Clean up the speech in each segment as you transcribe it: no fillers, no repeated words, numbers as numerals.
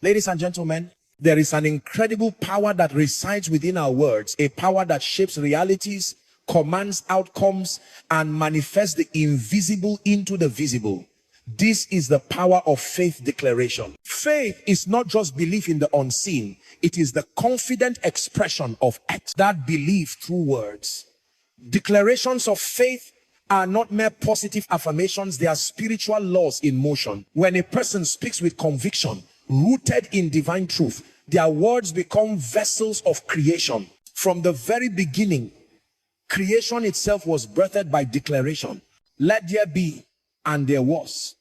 Ladies and gentlemen, there is an incredible power that resides within our words, a power that shapes realities, commands outcomes, and manifests the invisible into the visible. This is the power of faith declaration. Faith is not just belief in the unseen. It is the confident expression of that belief through words. Declarations of faith are not mere positive affirmations. They are spiritual laws in motion. When a person speaks with conviction, rooted in divine truth, their words become vessels of creation. From the very beginning, creation itself was birthed by declaration. Let there be, and there was.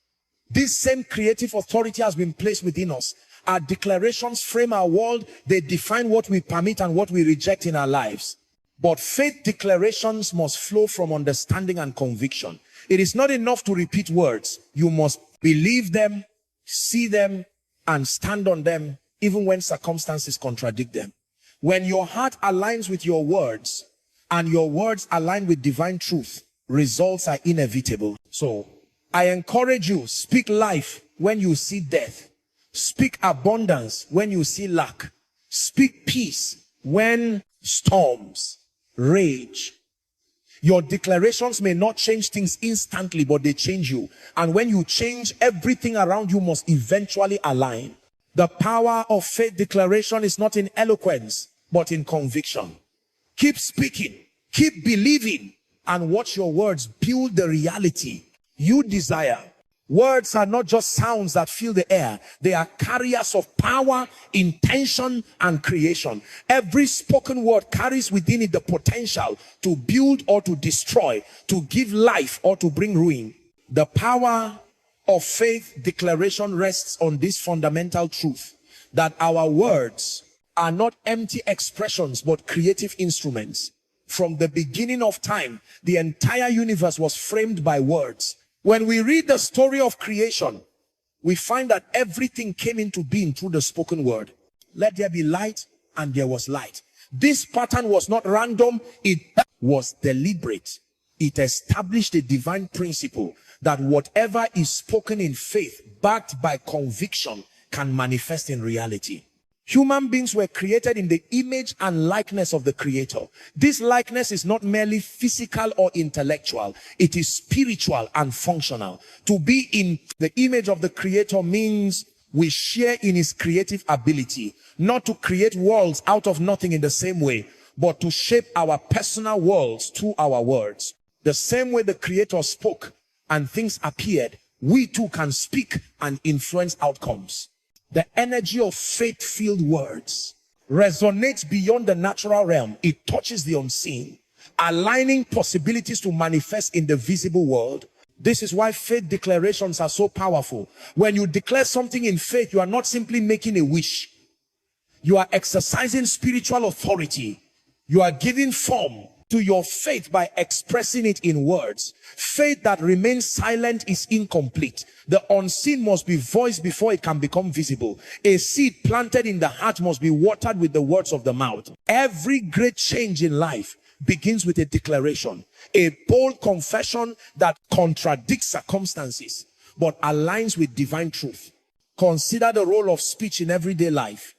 This same creative authority has been placed within us. Our declarations frame our world. They define what we permit and what we reject in our lives. But faith declarations must flow from understanding and conviction. It is not enough to repeat words. You must believe them, see them, and stand on them, even when circumstances contradict them. When your heart aligns with your words, and your words align with divine truth, results are inevitable. So, I encourage you, speak life when you see death. Speak abundance when you see lack. Speak peace when storms rage. Your declarations may not change things instantly, but they change you. And when you change, everything around you must eventually align. The power of faith declaration is not in eloquence, but in conviction. Keep speaking, keep believing, and watch your words build the reality you desire. Words are not just sounds that fill the air. They are carriers of power, intention, and creation. Every spoken word carries within it the potential to build or to destroy, to give life or to bring ruin. The power of faith declaration rests on this fundamental truth, that our words are not empty expressions, but creative instruments. From the beginning of time, the entire universe was framed by words. When we read the story of creation, we find that everything came into being through the spoken word. Let there be light, and there was light. This pattern was not random, it was deliberate. It established a divine principle that whatever is spoken in faith, backed by conviction, can manifest in reality. Human beings were created in the image and likeness of the Creator. This likeness is not merely physical or intellectual. It is spiritual and functional. To be in the image of the Creator means we share in His creative ability, not to create worlds out of nothing in the same way, but to shape our personal worlds through our words. The same way the Creator spoke and things appeared, we too can speak and influence outcomes. The energy of faith-filled words resonates beyond the natural realm. It touches the unseen, aligning possibilities to manifest in the visible world. This is why faith declarations are so powerful. When you declare something in faith, you are not simply making a wish. You are exercising spiritual authority. You are giving form to your faith by expressing it in words. Faith that remains silent is incomplete. The unseen must be voiced before it can become visible. A seed planted in the heart must be watered with the words of the mouth. Every great change in life begins with a declaration, a bold confession that contradicts circumstances but aligns with divine truth. Consider the role of speech in everyday life.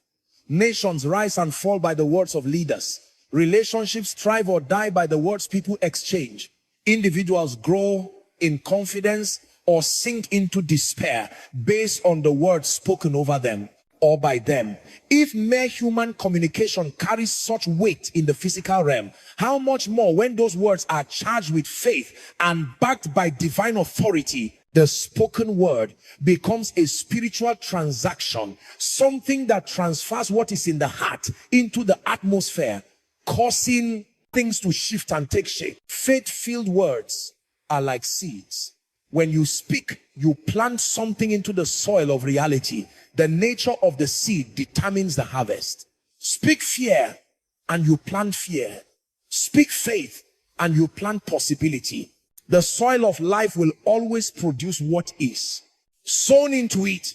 Nations rise and fall by the words of leaders. Relationships thrive or die by the words people exchange. Individuals grow in confidence or sink into despair based on the words spoken over them or by them. If mere human communication carries such weight in the physical realm, how much more when those words are charged with faith and backed by divine authority? The spoken word becomes a spiritual transaction, something that transfers what is in the heart into the atmosphere, causing things to shift and take shape. Faith-filled words are like seeds. When you speak, you plant something into the soil of reality. The nature of the seed determines the harvest. Speak fear and you plant fear. Speak faith and you plant possibility. The soil of life will always produce what is sown into it,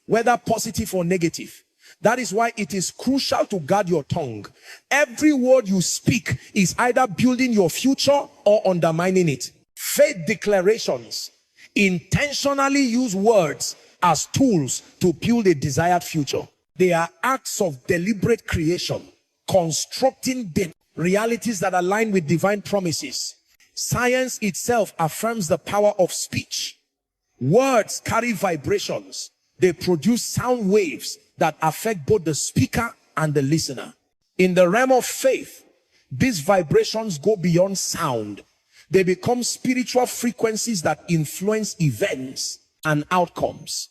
whether positive or negative. That is why it is crucial to guard your tongue. Every word you speak is either building your future or undermining it. Faith declarations intentionally use words as tools to build a desired future. They are acts of deliberate creation, constructing realities that align with divine promises. Science itself affirms the power of speech. Words carry vibrations. They produce sound waves that affect both the speaker and the listener. In the realm of faith, these vibrations go beyond sound. They become spiritual frequencies that influence events and outcomes.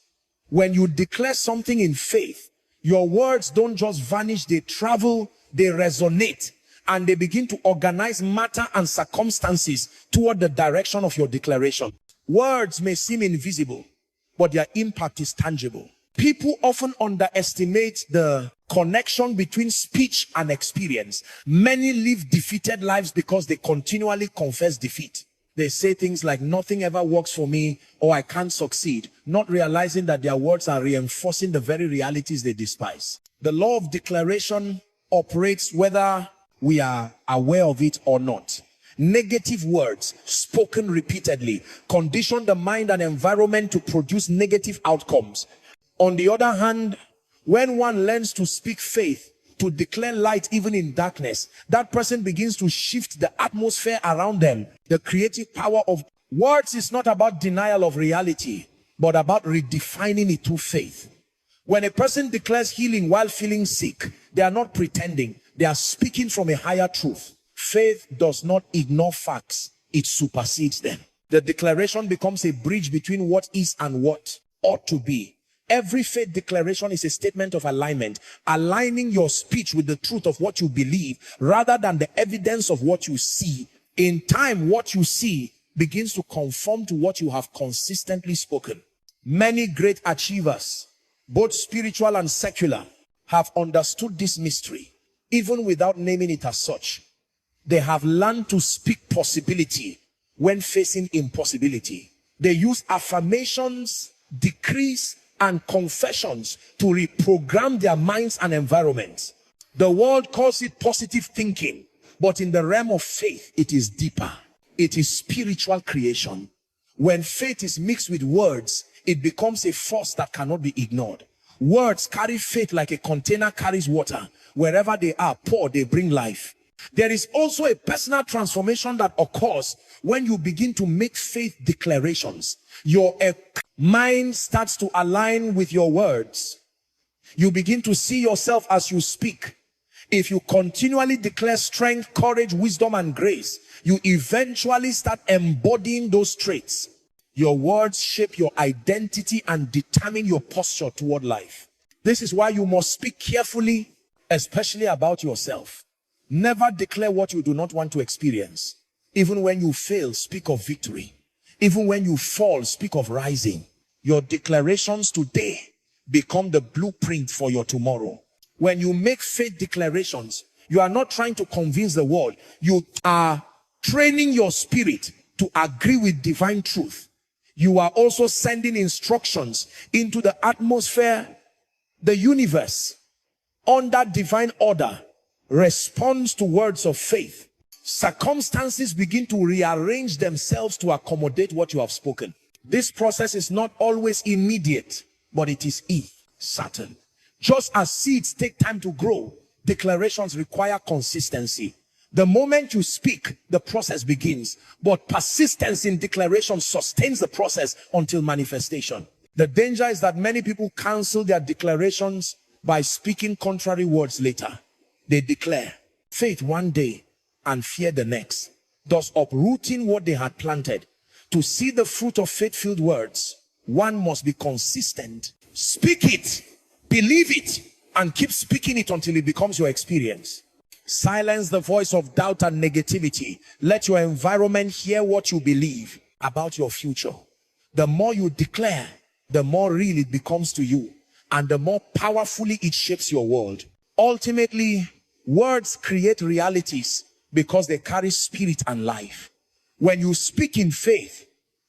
When you declare something in faith, your words don't just vanish, they travel, they resonate, and they begin to organize matter and circumstances toward the direction of your declaration. Words may seem invisible, but their impact is tangible. People often underestimate the connection between speech and experience. Many live defeated lives because they continually confess defeat. They say things like, nothing ever works for me, or I can't succeed, not realizing that their words are reinforcing the very realities they despise. The law of declaration operates whether we are aware of it or not. Negative words spoken repeatedly condition the mind and environment to produce negative outcomes. On the other hand, when one learns to speak faith, to declare light even in darkness, that person begins to shift the atmosphere around them. The creative power of words is not about denial of reality, but about redefining it through faith. When a person declares healing while feeling sick, they are not pretending. They are speaking from a higher truth. Faith does not ignore facts. It supersedes them. The declaration becomes a bridge between what is and what ought to be. Every faith declaration is a statement of alignment, aligning your speech with the truth of what you believe rather than the evidence of what you see. In time, what you see begins to conform to what you have consistently spoken. Many great achievers, both spiritual and secular, have understood this mystery, even without naming it as such. They have learned to speak possibility when facing impossibility. They use affirmations, decrees, and confessions to reprogram their minds and environments. The world calls it positive thinking, but in the realm of faith, it is deeper. It is spiritual creation. When faith is mixed with words, it becomes a force that cannot be ignored. Words carry faith like a container carries water. Wherever they are poured, they bring life. There is also a personal transformation that occurs when you begin to make faith declarations. Your mind starts to align with your words. You begin to see yourself as you speak. If you continually declare strength, courage, wisdom, and grace, you eventually start embodying those traits. Your words shape your identity and determine your posture toward life. This is why you must speak carefully, especially about yourself. Never declare what you do not want to experience. Even when you fail, speak of victory. Even when you fall, speak of rising. Your declarations today become the blueprint for your tomorrow. When you make faith declarations, you are not trying to convince the world. You are training your spirit to agree with divine truth. You are also sending instructions into the atmosphere. The universe, under divine order, responds to words of faith. Circumstances begin to rearrange themselves to accommodate what you have spoken. This process is not always immediate, but it is certain. Just as seeds take time to grow, declarations require consistency. The moment you speak, the process begins, but persistence in declaration sustains the process until manifestation. The danger is that many people cancel their declarations by speaking contrary words later. They declare faith one day and fear the next, thus uprooting what they had planted. To see the fruit of faith-filled words, one must be consistent. Speak it, believe it, and keep speaking it until it becomes your experience. Silence the voice of doubt and negativity. Let your environment hear what you believe about your future. The more you declare, the more real it becomes to you, and the more powerfully it shapes your world. Ultimately, words create realities because they carry spirit and life. When you speak in faith,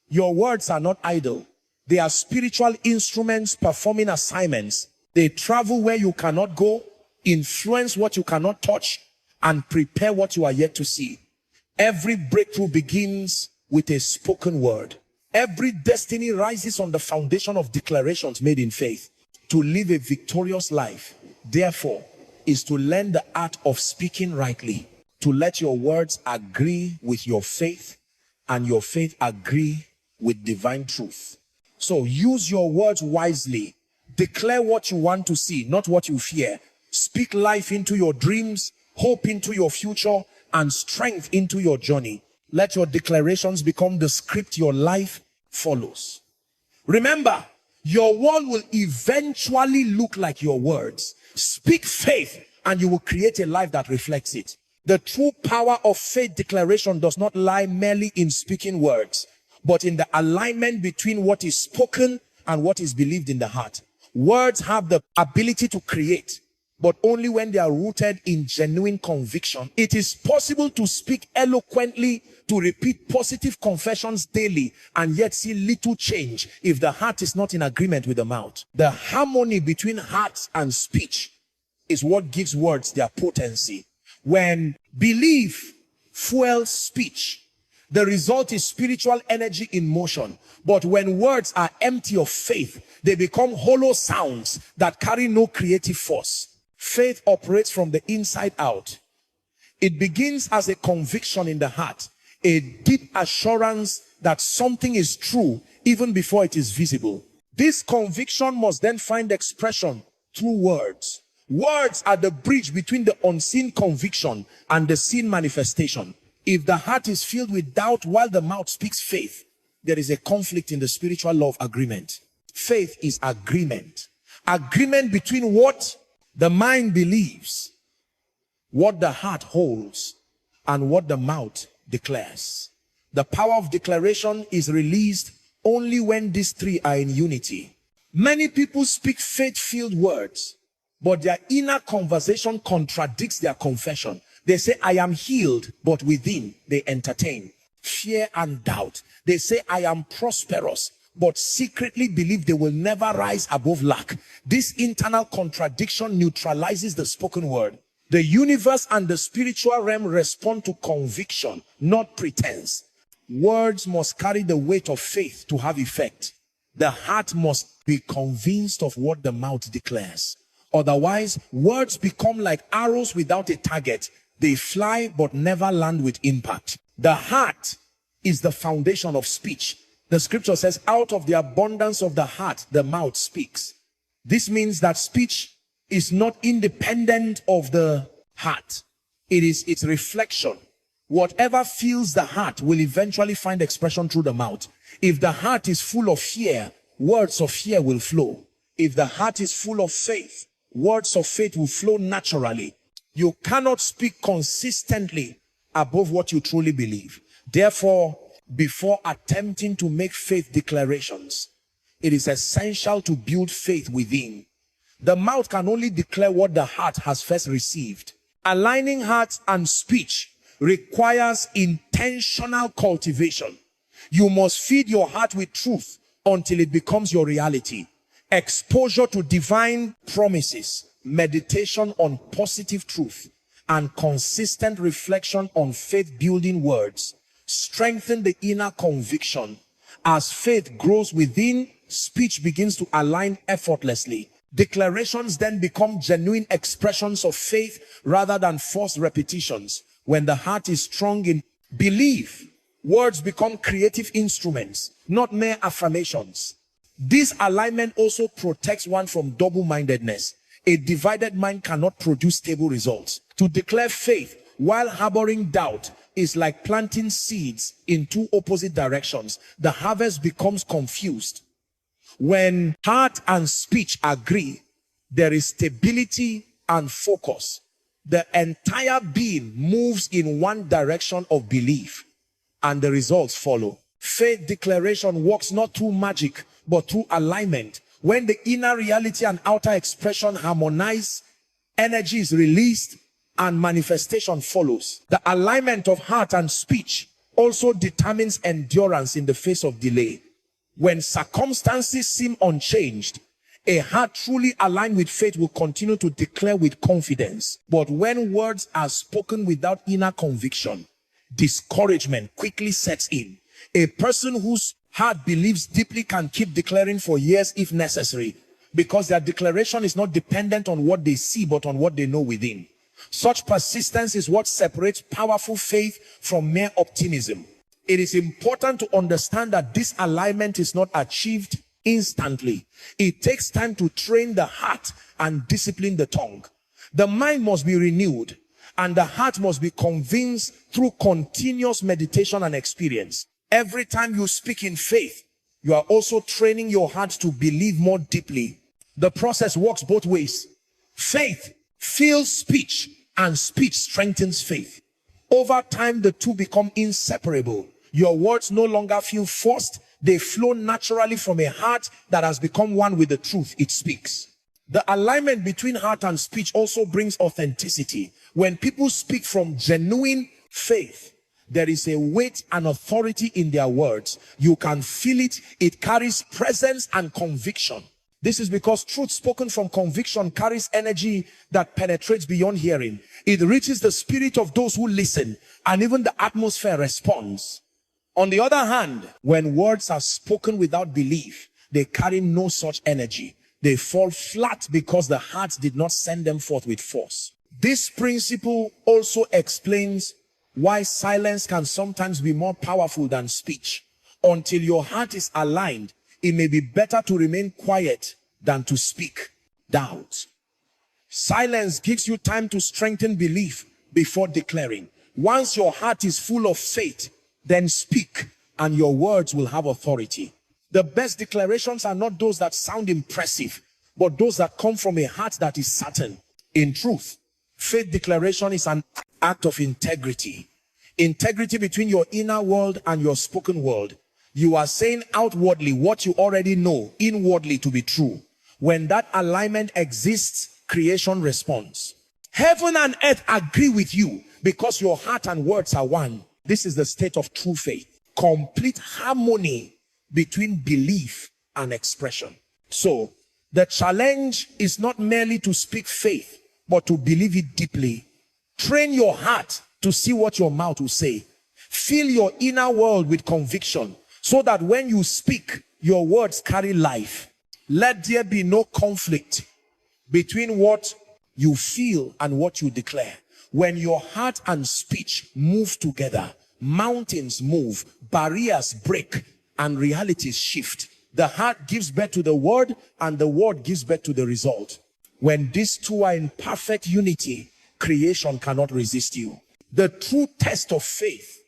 your words are not idle. They are spiritual instruments performing assignments. They travel where you cannot go, influence what you cannot touch, and prepare what you are yet to see. Every breakthrough begins with a spoken word. Every destiny rises on the foundation of declarations made in faith. To live a victorious life, therefore, is to learn the art of speaking rightly, to let your words agree with your faith and your faith agree with divine truth. So use your words wisely. Declare what you want to see, not what you fear. Speak life into your dreams, hope into your future, and strength into your journey. Let your declarations become the script your life follows. Remember, your world will eventually look like your words. Speak faith and you will create a life that reflects it. The true power of faith declaration does not lie merely in speaking words, but in the alignment between what is spoken and what is believed in the heart. Words have the ability to create, but only when they are rooted in genuine conviction. It is possible to speak eloquently, to repeat positive confessions daily, and yet see little change if the heart is not in agreement with the mouth. The harmony between heart and speech is what gives words their potency. When belief fuels speech, the result is spiritual energy in motion. But when words are empty of faith, they become hollow sounds that carry no creative force. Faith operates from the inside out. It begins as a conviction in the heart, a deep assurance that something is true even before it is visible. This conviction must then find expression through words. Words are the bridge between the unseen conviction and the seen manifestation. If the heart is filled with doubt while the mouth speaks faith, there is a conflict in the spiritual law of agreement. Faith is agreement. Agreement between what the mind believes, what the heart holds, and what the mouth declares. The power of declaration is released only when these three are in unity. Many people speak faith-filled words, but their inner conversation contradicts their confession. They say, I am healed, but within they entertain fear and doubt. They say, I am prosperous, but secretly believe they will never rise above lack. This internal contradiction neutralizes the spoken word. The universe and the spiritual realm respond to conviction, not pretense. Words must carry the weight of faith to have effect. The heart must be convinced of what the mouth declares. Otherwise, words become like arrows without a target. They fly but never land with impact. The heart is the foundation of speech. The scripture says, out of the abundance of the heart, the mouth speaks. This means that speech is not independent of the heart. It is its reflection. Whatever fills the heart will eventually find expression through the mouth. If the heart is full of fear, words of fear will flow. If the heart is full of faith, words of faith will flow naturally. You cannot speak consistently above what you truly believe. Therefore, before attempting to make faith declarations, it is essential to build faith within. The mouth can only declare what the heart has first received. Aligning heart and speech requires intentional cultivation. You must feed your heart with truth until it becomes your reality. Exposure to divine promises, meditation on positive truth, and consistent reflection on faith-building words strengthen the inner conviction. As faith grows within, speech begins to align effortlessly. Declarations then become genuine expressions of faith rather than forced repetitions. When the heart is strong in belief, words become creative instruments, not mere affirmations. This alignment also protects one from double-mindedness. A divided mind cannot produce stable results. To declare faith while harboring doubt is like planting seeds in two opposite directions. The harvest becomes confused. When heart and speech agree, there is stability and focus. The entire being moves in one direction of belief, and the results follow. Faith declaration works not through magic, but through alignment. When the inner reality and outer expression harmonize, energy is released and manifestation follows. The alignment of heart and speech also determines endurance in the face of delay. When circumstances seem unchanged, a heart truly aligned with faith will continue to declare with confidence. But when words are spoken without inner conviction, discouragement quickly sets in. A person whose Heart believes deeply, can keep declaring for years if necessary, because their declaration is not dependent on what they see, but on what they know within. Such persistence is what separates powerful faith from mere optimism. It is important to understand that this alignment is not achieved instantly. It takes time to train the heart and discipline the tongue. The mind must be renewed, and the heart must be convinced through continuous meditation and experience. Every time you speak in faith, you are also training your heart to believe more deeply. The process works both ways. Faith fuels speech, and speech strengthens faith. Over time, the two become inseparable. Your words no longer feel forced. They flow naturally from a heart that has become one with the truth it speaks. The alignment between heart and speech also brings authenticity. When people speak from genuine faith, there is a weight and authority in their words. You can feel it. It carries presence and conviction. This is because truth spoken from conviction carries energy that penetrates beyond hearing. It reaches the spirit of those who listen, and even the atmosphere responds. On the other hand, when words are spoken without belief, they carry no such energy. They fall flat because the heart did not send them forth with force. This principle also explains why silence can sometimes be more powerful than speech. Until your heart is aligned, it may be better to remain quiet than to speak doubt. Silence gives you time to strengthen belief before declaring. Once your heart is full of faith, then speak, and your words will have authority. The best declarations are not those that sound impressive, but those that come from a heart that is certain. In truth, faith declaration is an act of integrity. Integrity between your inner world and your spoken word. You are saying outwardly what you already know inwardly to be true. When that alignment exists, creation responds. Heaven and earth agree with you because your heart and words are one. This is the state of true faith. Complete harmony between belief and expression. So, the challenge is not merely to speak faith, but to believe it deeply. Train your heart to see what your mouth will say. Fill your inner world with conviction, so that when you speak, your words carry life. Let there be no conflict between what you feel and what you declare. When your heart and speech move together, mountains move, barriers break, and realities shift. The heart gives birth to the word, and the word gives birth to the result. When these two are in perfect unity, creation cannot resist you. The true test of faith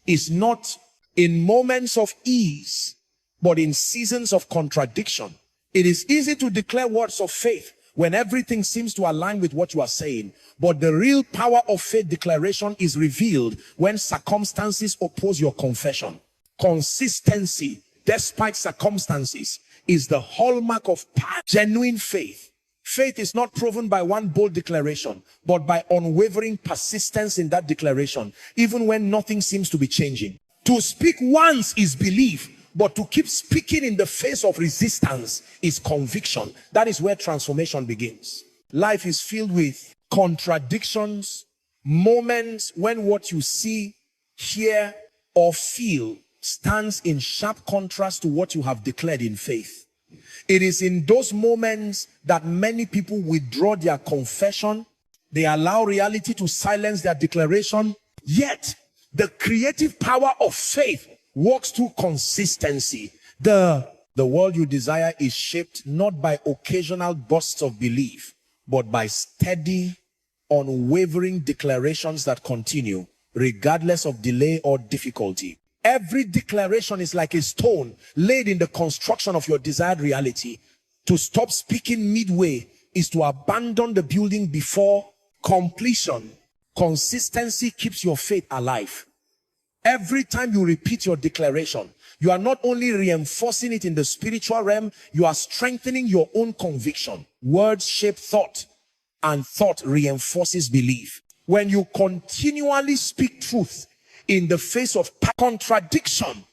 is not in moments of ease, but in seasons of contradiction. It is easy to declare words of faith when everything seems to align with what you are saying. But the real power of faith declaration is revealed when circumstances oppose your confession. Consistency, despite circumstances, is the hallmark of genuine faith. Faith is not proven by one bold declaration, but by unwavering persistence in that declaration, even when nothing seems to be changing. To speak once is belief, but to keep speaking in the face of resistance is conviction. That is where transformation begins. Life is filled with contradictions, moments when what you see, hear, or feel stands in sharp contrast to what you have declared in faith. It is in those moments that many people withdraw their confession. They allow reality to silence their declaration. Yet, the creative power of faith works through consistency. The world you desire is shaped not by occasional bursts of belief, but by steady, unwavering declarations that continue, regardless of delay or difficulty. Every declaration is like a stone laid in the construction of your desired reality. To stop speaking midway is to abandon the building before completion. Consistency keeps your faith alive. Every time you repeat your declaration, you are not only reinforcing it in the spiritual realm, you are strengthening your own conviction. Words shape thought, and thought reinforces belief. When you continually speak truth in the face of contradiction,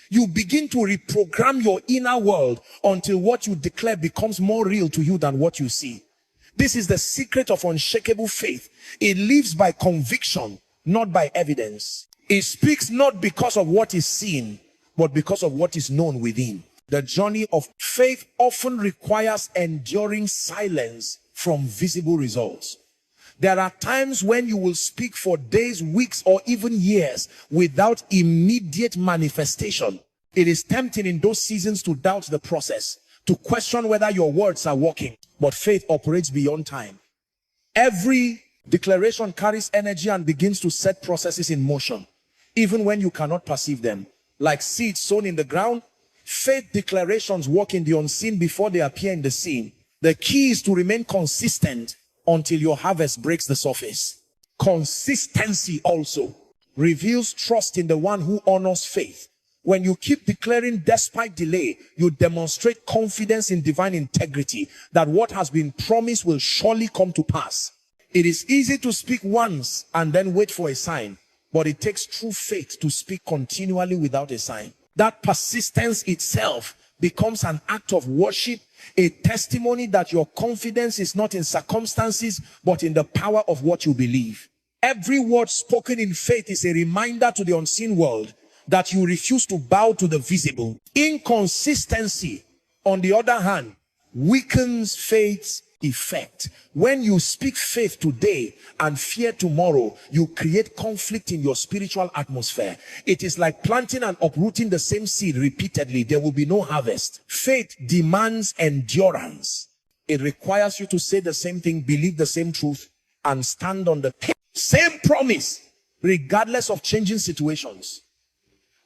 you begin to reprogram your inner world until what you declare becomes more real to you than what you see. This is the secret of unshakable faith. It lives by conviction, not by evidence. It speaks not because of what is seen, but because of what is known within. The journey of faith often requires enduring silence from visible results. There are times when you will speak for days, weeks, or even years without immediate manifestation. It is tempting in those seasons to doubt the process, to question whether your words are working. But faith operates beyond time. Every declaration carries energy and begins to set processes in motion, even when you cannot perceive them. Like seeds sown in the ground, faith declarations work in the unseen before they appear in the seen. The key is to remain consistent until your harvest breaks the surface. Consistency also reveals trust in the one who honors faith. When you keep declaring despite delay, you demonstrate confidence in divine integrity, that what has been promised will surely come to pass. It is easy to speak once and then wait for a sign, but it takes true faith to speak continually without a sign. That persistence itself becomes an act of worship, a testimony that your confidence is not in circumstances, but in the power of what you believe. Every word spoken in faith is a reminder to the unseen world that you refuse to bow to the visible. Inconsistency, on the other hand, weakens faith's effect. When you speak faith today and fear tomorrow, you create conflict in your spiritual atmosphere. It is like planting and uprooting the same seed repeatedly. There will be no harvest. Faith demands endurance. It requires you to say the same thing, believe the same truth, and stand on the same promise, regardless of changing situations.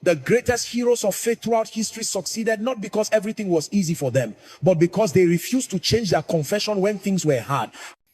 The greatest heroes of faith throughout history succeeded not because everything was easy for them, but because they refused to change their confession when things were hard.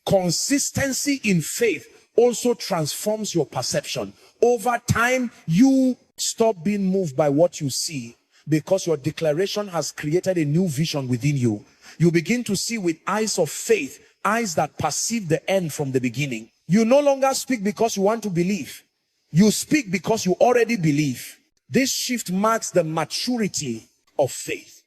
Consistency in faith also transforms your perception. Over time, you stop being moved by what you see because your declaration has created a new vision within you. You begin to see with eyes of faith, eyes that perceive the end from the beginning. You no longer speak because you want to believe. You speak because you already believe. This shift marks the maturity of faith.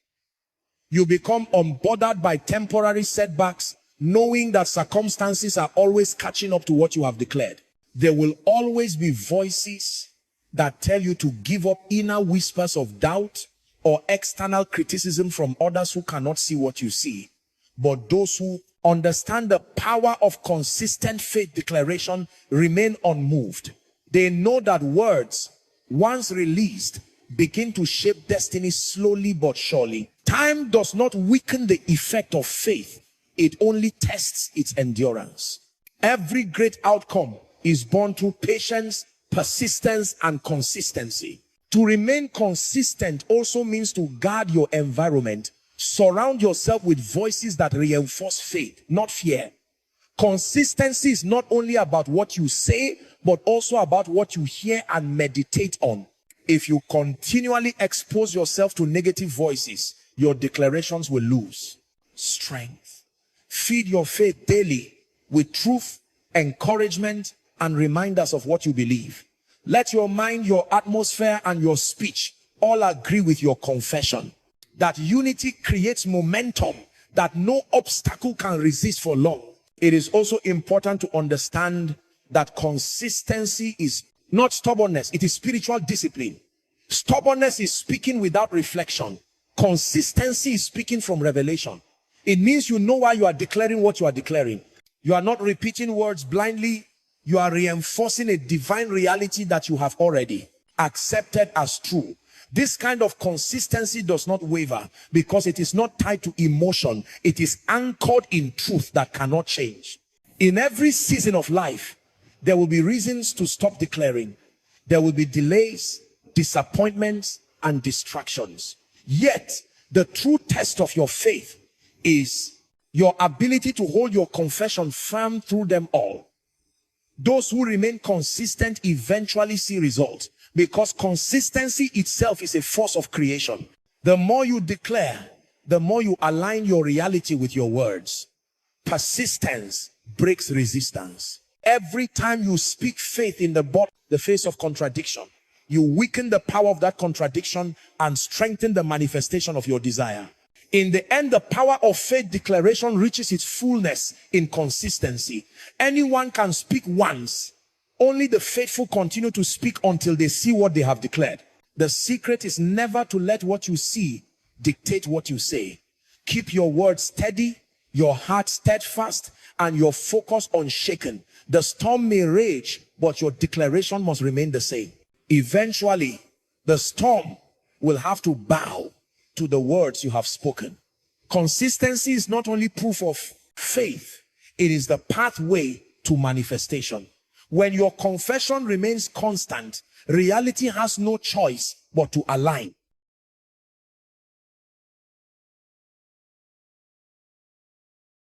You become unbothered by temporary setbacks, knowing that circumstances are always catching up to what you have declared. There will always be voices that tell you to give up, inner whispers of doubt or external criticism from others who cannot see what you see. But those who understand the power of consistent faith declaration remain unmoved. They know that words, once released, begin to shape destiny slowly but surely. Time does not weaken the effect of faith. It only tests its endurance. Every great outcome is born through patience, persistence, and consistency. To remain consistent also means to guard your environment. Surround yourself with voices that reinforce faith, not fear. Consistency is not only about what you say, but also about what you hear and meditate on. If you continually expose yourself to negative voices, your declarations will lose strength. Feed your faith daily with truth, encouragement, and reminders of what you believe. Let your mind, your atmosphere, and your speech all agree with your confession. That unity creates momentum that no obstacle can resist for long. It is also important to understand that consistency is not stubbornness, it is spiritual discipline. Stubbornness is speaking without reflection. Consistency is speaking from revelation. It means you know why you are declaring what you are declaring. You are not repeating words blindly. You are reinforcing a divine reality that you have already accepted as true. This kind of consistency does not waver because it is not tied to emotion. It is anchored in truth that cannot change. In every season of life, there will be reasons to stop declaring. There will be delays, disappointments, and distractions. Yet, the true test of your faith is your ability to hold your confession firm through them all. Those who remain consistent eventually see results, because consistency itself is a force of creation. The more you declare, the more you align your reality with your words. Persistence breaks resistance. Every time you speak faith in the face of contradiction, you weaken the power of that contradiction and strengthen the manifestation of your desire. In the end, the power of faith declaration reaches its fullness in consistency. Anyone can speak once. Only the faithful continue to speak until they see what they have declared. The secret is never to let what you see dictate what you say. Keep your words steady, your heart steadfast, and your focus unshaken. The storm may rage, but your declaration must remain the same. Eventually, the storm will have to bow to the words you have spoken. Consistency is not only proof of faith, it is the pathway to manifestation. When your confession remains constant, reality has no choice but to align.